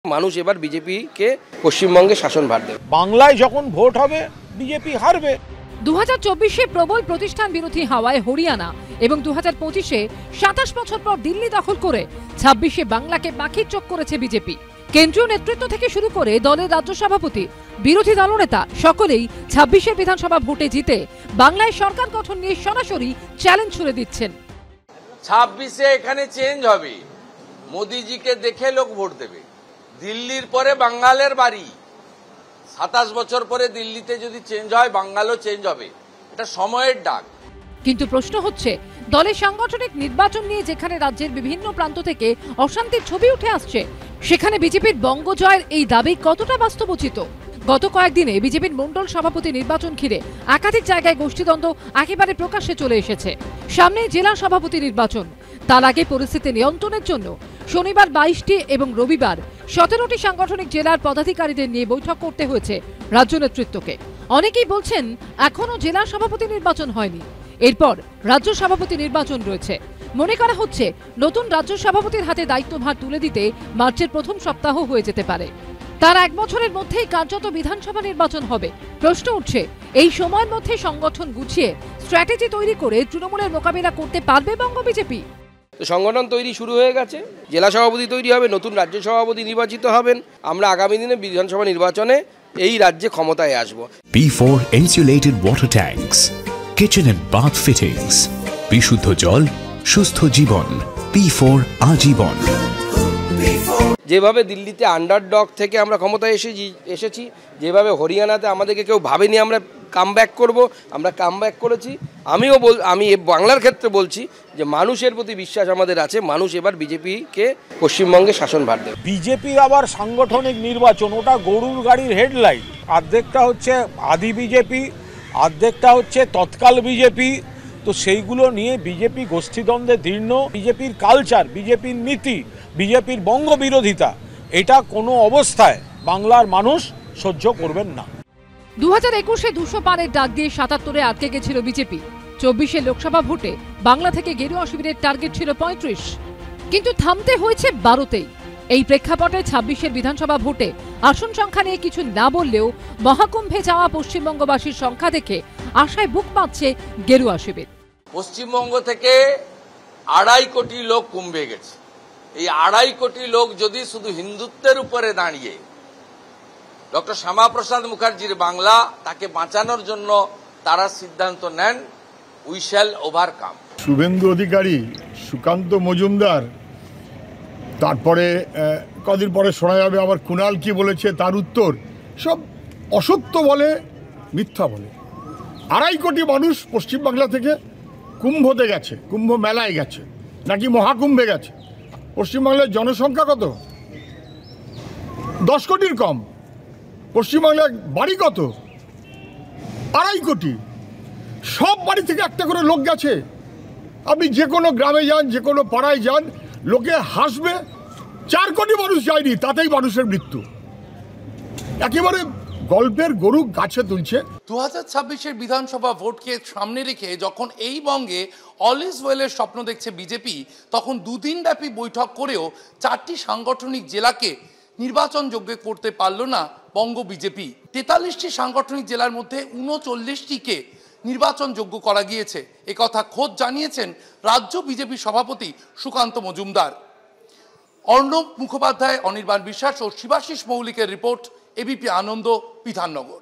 মানুষ এবার বিজেপিকে পশ্চিমবঙ্গে শাসনভার দেবে। বাংলায় যখন ভোট হবে বিজেপি হারবে। 2024-এ প্রবল প্রতিষ্ঠান বিরোধী হাওয়ায় হরিয়ানা এবং 2025-এ 27 বছর পর দিল্লি দখল করে 26-এ বাংলাকে পাখির চোখ করেছে বিজেপি। কেন্দ্রীয় নেতৃত্ব থেকে শুরু করে দলের রাজ্য সভাপতি, বিরোধী দলনেতা সকলেই 26-এর বিধানসভা ভোটে জিতে বাংলায় সরকার গঠন নিয়ে সরাসরি চ্যালেঞ্জ ছুড়ে দিচ্ছেন। 26-এ এখানে চেঞ্জ হবে, মোদিজিকে দেখে লোক ভোট দেবে। দিল্লির পরে বাঙ্গালের বাড়ি, 27 বছর পরে দিল্লিতে যদি চেঞ্জ হয় বাঙ্গালও চেঞ্জ হবে, এটা সময়ের ডাক। কিন্তু প্রশ্ন হচ্ছে, দলের সাংগঠনিক নির্বাচন নিয়ে যেখানে রাজ্যের বিভিন্ন প্রান্ত থেকে অশান্তির ছবি উঠে আসছে, সেখানে বিজেপির বঙ্গজয়ের এই দাবি কতটা বাস্তবোচিত? গত কয়েকদিনে বিজেপির মণ্ডল সভাপতি নির্বাচন ঘিরে একাধিক জায়গায় গোষ্ঠীদ্বন্দ্ব একেবারে প্রকাশ্যে চলে এসেছে। সামনে জেলা সভাপতি নির্বাচন, তার আগে পরিস্থিতি নিয়ন্ত্রণের জন্য শনিবার 22টি এবং রবিবার 17টি সাংগঠনিক জেলার পদাধিকারীদের নিয়ে বৈঠক করতে হয়েছে রাজ্য নেতৃত্বকে। অনেকেই বলছেন এখনো জেলা সভাপতি নির্বাচন হয়নি, এরপর রাজ্য সভাপতি নির্বাচন রয়েছে। মনে করা হচ্ছে নতুন রাজ্য সভাপতির হাতে দায়িত্বভার তুলে দিতে মার্চের প্রথম সপ্তাহ হয়ে যেতে পারে। তার এক বছরের মধ্যেই কার্যত বিধানসভা নির্বাচন হবে। প্রশ্ন উঠছে, এই সময়ের মধ্যে সংগঠন গুছিয়ে স্ট্র্যাটেজি তৈরি করে তৃণমূলের মোকাবিলা করতে পারবে বঙ্গ বিজেপি? সংগঠন তৈরি শুরু হয়ে গেছে, জেলা সভাপতি তৈরি হবে, নতুন রাজ্য সভাপতি নির্বাচিত হবেন। আমরা আগামী দিনে বিধানসভা নির্বাচনে এই রাজ্যে ক্ষমতায় আসব। P4 insulated water tanks, kitchen and bath fittings, বিশুদ্ধ জল, সুস্থ জীবন, P4 আজীবন। যেভাবে দিল্লিতে আন্ডারডগ থেকে আমরা ক্ষমতায় এসেছি, যেভাবে হরিয়ানাতে আমাদেরকে কেউ ভাবেনি আমরা কামব্যাক করব, আমরা কামব্যাক করেছি। আমি বাংলার ক্ষেত্রে বলছি যে মানুষের প্রতি বিশ্বাস আমাদের আছে, মানুষ এবার বিজেপিকে পশ্চিমবঙ্গে শাসনভার দেবে। বিজেপির আবার সাংগঠনিক নির্বাচন, ওটা গরুর গাড়ির হেডলাইন। অর্ধেকটা হচ্ছে আদি বিজেপি, অর্ধেকটা হচ্ছে তৎকাল বিজেপি। তো সেইগুলো নিয়ে বিজেপি গোষ্ঠীদ্বন্দ্বে দীর্ণ। বিজেপির কালচার, বিজেপির নীতি, বিজেপির বঙ্গ বিরোধিতা, এটা কোনো অবস্থায় বাংলার মানুষ সহ্য করবেন না। 2021-এ 200 পারের ডাক দিয়ে 77-এ আটকে গেছিল বিজেপি। 24-এ লোকসভা ভোটে বাংলা থেকে গেরুয়া শিবিরের টার্গেট ছিল 35, কিন্তু থামতে হয়েছে 12তেই। এই প্রেক্ষাপটে 26-এর বিধানসভা ভোটে আসন সংখ্যা নিয়ে কিছু না বললেও মহাকুম্ভে যাওয়া পশ্চিমবঙ্গবাসীর সংখ্যা দেখে আশায় বুক বাঁধছে গেরুয়া শিবির। পশ্চিমবঙ্গ থেকে 2.5 কোটি লোক কুম্ভে গেছে। এই 2.5 কোটি লোক যদি শুধু হিন্দুত্বের উপরে দাঁড়িয়ে ডক্টর শ্যামাপ্রসাদ মুখার্জির বাংলা, তাকে বাঁচানোর জন্য তারা সিদ্ধান্ত নেন, we shall overcome. Suvendu Adhikari, Sukanta Majumdar, তারপরে কদিন পরে শোনা যাবে আবার কুণাল কি বলেছে তার উত্তর, সব অসত্য বলে, মিথ্যা বলে। 2.5 কোটি মানুষ পশ্চিমবাংলা থেকে কুম্ভতে গেছে, কুম্ভ মেলায় গেছে নাকি মহাকুম্ভে গেছে। পশ্চিমবাংলার জনসংখ্যা কত? 10 কোটির কম। পশ্চিমবাংলার বাড়ি কত? 2.5 কোটি। সব বাড়ি থেকে একটা করে লোক গেছে। আপনি যে কোনো গ্রামে যান, যে কোনো পাড়ায় যান, লোকে হাসবে। 4 কোটি মানুষ যায়নি, তাতেই মানুষের মৃত্যু। একেবারে গল্পের গরু গাছে তুলছে। 2026-এর বিধানসভা ভোটকে সামনে রেখে যখন এই বঙ্গে অল ইজ ওয়েলের স্বপ্ন দেখছে বিজেপি, তখন 2 দিনব্যাপী বৈঠক করেও 4টি সাংগঠনিক জেলাকে নির্বাচনযোগ্য করতে পারল না বঙ্গ বিজেপি। 43টি সাংগঠনিক জেলার মধ্যে 39টিকে নির্বাচনযোগ্য করা গিয়েছে, একথা খোদ জানিয়েছেন রাজ্য বিজেপি সভাপতি সুকান্ত মজুমদার। অর্ণব মুখোপাধ্যায়, অনির্বাণ বিশ্বাস ও শিবাশিস মৌলিকের রিপোর্ট, এবিপি আনন্দ, বিধাননগর।